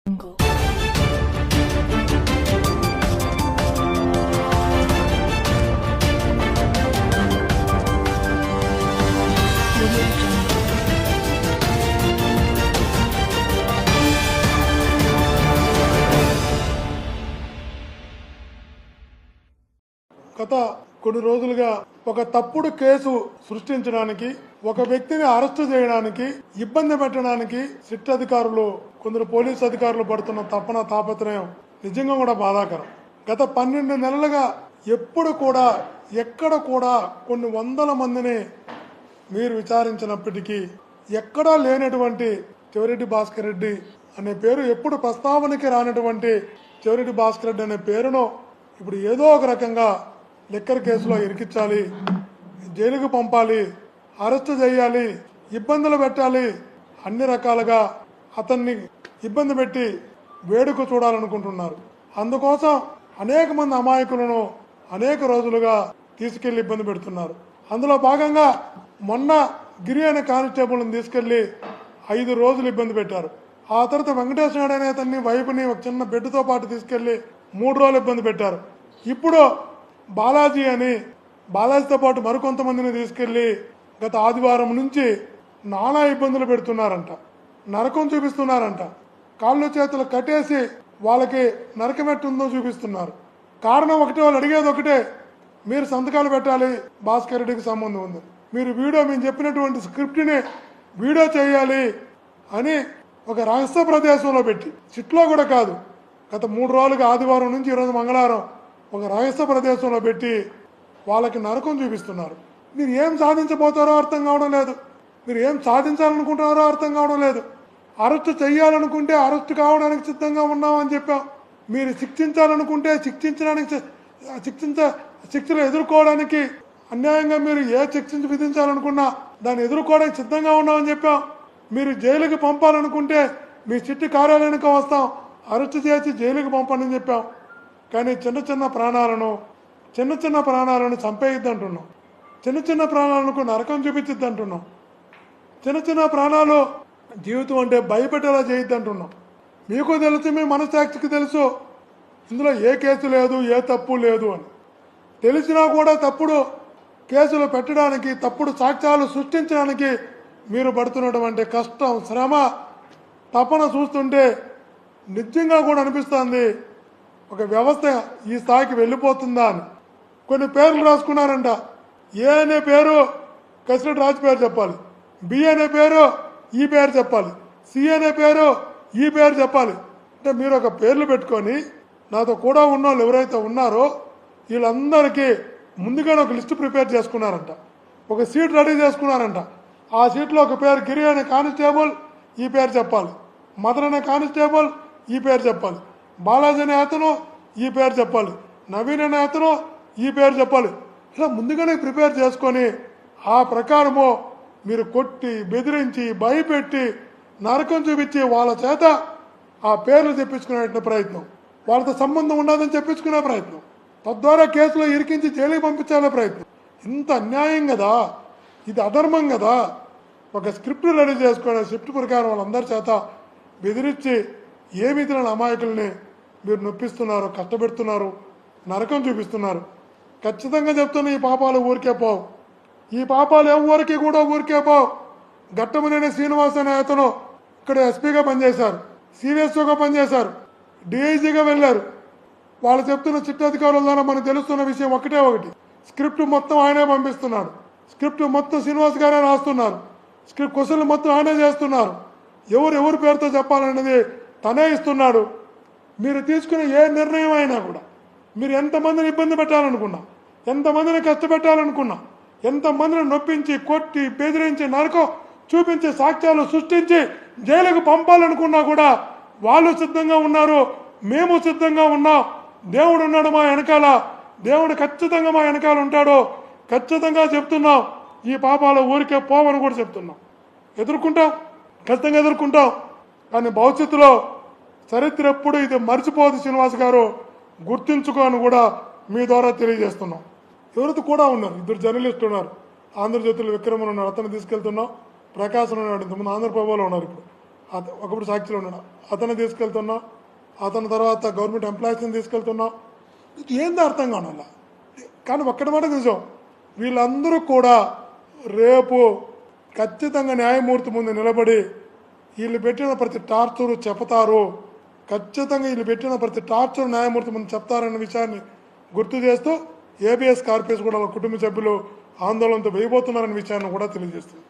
గత కొన్ని రోజులుగా ఒక తప్పుడు కేసు సృష్టించడానికి, ఒక వ్యక్తిని అరెస్టు చేయడానికి, ఇబ్బంది పెట్టడానికి సిట్ అధికారులు, కొందరు పోలీసు అధికారులు పడుతున్న తపన తాపత్రయం నిజంగా కూడా బాధాకరం. గత 12 నెలలుగా ఎప్పుడు కూడా ఎక్కడ కూడా కొన్ని వందల మందిని మీరు విచారించినప్పటికీ ఎక్కడా లేనటువంటి చెవిరెడ్డి భాస్కర్ రెడ్డి అనే పేరు, ఎప్పుడు ప్రస్తావనకి రానటువంటి చెవిరెడ్డి భాస్కర్ రెడ్డి అనే పేరును ఇప్పుడు ఏదో ఒక రకంగా లిక్కర్ కేసులో ఇరికించాలి, జైలుకు పంపాలి, అరెస్టు చేయాలి, ఇబ్బందులు పెట్టాలి, అన్ని రకాలుగా అతన్ని ఇబ్బంది పెట్టి వేడుక చూడాలనుకుంటున్నారు. అందుకోసం అనేక మంది అమాయకులను అనేక రోజులుగా తీసుకెళ్లి ఇబ్బంది పెడుతున్నారు. అందులో భాగంగా మొన్న గిరి అనే కానిస్టేబుల్ని తీసుకెళ్లి 5 రోజులు ఇబ్బంది పెట్టారు. ఆ తర్వాత వెంకటేశ్వర నాయుడు అనే అతన్ని వైపుని ఒక చిన్న బెడ్తో పాటు తీసుకెళ్లి 3 రోజులు ఇబ్బంది పెట్టారు. ఇప్పుడు బాలాజీ అని, బాలాజీతో పాటు మరికొంతమందిని తీసుకెళ్లి గత ఆదివారం నుంచి నానా ఇబ్బందులు పెడుతున్నారంట, నరకం చూపిస్తున్నారంట. కాళ్ళు చేతులు కట్టేసి వాళ్ళకి నరకమెట్టుందో చూపిస్తున్నారు. కారణం ఒకటే, వాళ్ళు అడిగేది ఒకటే, మీరు సంతకాలు పెట్టాలి, భాస్కర్ రెడ్డికి సంబంధం ఉంది, మీరు మేము చెప్పినటువంటి స్క్రిప్ట్ని వీడియో చేయాలి అని ఒక రహస్య ప్రదేశంలో పెట్టి, సిట్లో కూడా కాదు, గత 3 రోజులుగా ఆదివారం నుంచి ఈరోజు మంగళవారం ఒక రహస్య ప్రదేశంలో పెట్టి వాళ్ళకి నరకం చూపిస్తున్నారు. మీరు ఏం సాధించబోతారో అర్థం కావడం లేదు, మీరు ఏం సాధించాలనుకుంటున్నారో అర్థం కావడం లేదు. అరెస్టు చేయాలనుకుంటే అరెస్టు కావడానికి సిద్ధంగా ఉన్నామని చెప్పాం. మీరు శిక్షించాలనుకుంటే శిక్షలు ఎదుర్కోవడానికి, అన్యాయంగా మీరు ఏ శిక్ష విధించాలనుకున్నా దాన్ని ఎదుర్కోవడానికి సిద్ధంగా ఉన్నామని చెప్పాం. మీరు జైలుకి పంపాలనుకుంటే మీ సిట్టి కార్యాలయానికి వస్తాం, అరెస్టు చేసి జైలుకి పంపండి అని చెప్పాం. కానీ చిన్న చిన్న ప్రాణాలను చంపేయద్దు అంటున్నాం, చిన్న ప్రాణాలకు నరకం చూపించద్దు అంటున్నాం, చిన్న ప్రాణాలు జీవితం అంటే భయపెట్టేలా చేయొద్దు అంటున్నాం. మీకు తెలుసు, మీ మనసాక్షికి తెలుసు ఇందులో ఏ కేసు లేదు, ఏ తప్పు లేదు అని. తెలిసినా కూడా తప్పుడు కేసులు పెట్టడానికి, తప్పుడు సాక్ష్యాలు సృష్టించడానికి మీరు పడుతున్నటువంటి కష్టం, శ్రమ, తపన చూస్తుంటే నిజంగా కూడా అనిపిస్తుంది ఒక వ్యవస్థ ఈ స్థాయికి వెళ్ళిపోతుందా అని. కొన్ని పేర్లు రాసుకున్నారంట. ఏ అనే పేరు కసిరెడ్డి రాజు పేరు చెప్పాలి, బి అనే పేరు ఈ పేరు చెప్పాలి, సి అనే పేరు ఈ పేరు చెప్పాలి. అంటే మీరు ఒక పేర్లు పెట్టుకొని నాతో కూడా ఉన్న వాళ్ళు ఎవరైతే ఉన్నారో వీళ్ళందరికీ ముందుగానే ఒక లిస్టు ప్రిపేర్ చేసుకున్నారంట, ఒక సీట్ రెడీ చేసుకున్నారంట. ఆ సీట్లో ఒక పేరు గిరి అనే కానిస్టేబుల్ ఈ పేరు చెప్పాలి, మదన్ అనే కానిస్టేబుల్ ఈ పేరు చెప్పాలి, బాలాజీ అనే అతను ఈ పేరు చెప్పాలి, నవీన్ అనే అతను ఈ పేరు చెప్పాలి. ఇలా ముందుగానే ప్రిపేర్ చేసుకొని ఆ ప్రకారము మీరు కొట్టి, బెదిరించి, భయపెట్టి, నరకం చూపించి వాళ్ళ చేత ఆ పేర్లు తెప్పించుకునే ప్రయత్నం, వాళ్ళతో సంబంధం ఉండదని చెప్పించుకునే ప్రయత్నం, తద్వారా కేసులో ఇరికించి జైలుకి పంపించాలనే ప్రయత్నం. ఇంత అన్యాయం కదా, ఇది అధర్మం కదా. ఒక స్క్రిప్ట్ రెడీ చేసుకునే స్క్రిప్ట్ ప్రకారం వాళ్ళందరి చేత బెదిరించి ఏ విధులను అమాయకుల్ని మీరు నొప్పిస్తున్నారు, కష్టపెడుతున్నారు, నరకం చూపిస్తున్నారు. ఖచ్చితంగా చెప్తున్నా, ఈ పాపాలు ఊరికే పోవు, ఈ పాపాలు ఎవరికి కూడా ఊరికే పోవు. ఘట్టమనేని శ్రీనివాస్ అనే అతను ఇక్కడ ఎస్పీగా పనిచేశారు, సీరియస్గా పనిచేశారు, డిఐజీగా వెళ్ళారు. వాళ్ళు చెప్తున్న చిట్ట అధికారుల ద్వారా మనకు తెలుస్తున్న విషయం ఒకటే ఒకటి, స్క్రిప్ట్ మొత్తం ఆయనే పంపిస్తున్నాడు, స్క్రిప్ట్ మొత్తం శ్రీనివాస్ గారే రాస్తున్నారు, స్క్రిప్ట్ క్వశ్చన్లు మొత్తం ఆయనే చేస్తున్నారు, ఎవరి పేరుతో చెప్పాలనేది తనే ఇస్తున్నాడు. మీరు తీసుకునే ఏ నిర్ణయం అయినా కూడా, మీరు ఎంతమందిని ఇబ్బంది పెట్టాలనుకున్నా, ఎంతమందిని కష్టపెట్టాలనుకున్నా, ఎంతమందిని నొప్పించి, కొట్టి, బెదిరించి, నరకం చూపించి, సాక్ష్యాలు సృష్టించి జైలుకు పంపాలనుకున్నా కూడా వాళ్ళు సిద్ధంగా ఉన్నారు, మేము సిద్ధంగా ఉన్నాం. దేవుడు ఉన్నాడు మా వెనకాల, దేవుడు ఖచ్చితంగా మా వెనకాల ఉంటాడు. ఖచ్చితంగా చెప్తున్నాం, ఈ పాపాలు ఊరికే పోవని కూడా చెప్తున్నాం. ఎదుర్కొంటాం, ఖచ్చితంగా ఎదుర్కొంటాం. కానీ భవిష్యత్తులో చరిత్ర ఎప్పుడు ఇది మర్చిపోదు శ్రీనివాస్ గారు, గుర్తించుకోని కూడా మీ ద్వారా తెలియజేస్తున్నాం. ఎవరితో కూడా ఉన్నారు, 2 జర్నలిస్టులు ఉన్నారు, ఆంధ్రజ్యోతిలో విక్రమన్ ఉన్నాడు, అతను తీసుకెళ్తున్నాం, ప్రకాశం ఉన్నాడు, ఇంతకుముందు ఆంధ్రప్రభలో ఉన్నారు, ఇప్పుడు ఒకప్పుడు సాక్షిలో ఉన్నాడు, అతను తీసుకెళ్తున్నా, అతని తర్వాత గవర్నమెంట్ ఎంప్లాయీస్ని తీసుకెళ్తున్నా, ఏందో అర్థం కానల్లా. కానీ ఒక్కటి మాట నిజం, వీళ్ళందరూ కూడా రేపు ఖచ్చితంగా న్యాయమూర్తి ముందు నిలబడి వీళ్ళు పెట్టిన ప్రతి టార్చరు చెప్తారు, ఖచ్చితంగా వీళ్ళు పెట్టిన ప్రతి టార్చర్ న్యాయమూర్తి ముందు చెప్తారన్న విషయాన్ని గుర్తు చేస్తూ ఏబిఎస్ కార్పొరేషన్ కూడా వాళ్ళ కుటుంబ సభ్యులు ఆందోళనతో వేయబోతున్నారన్న విషయాన్ని కూడా తెలియజేస్తుంది.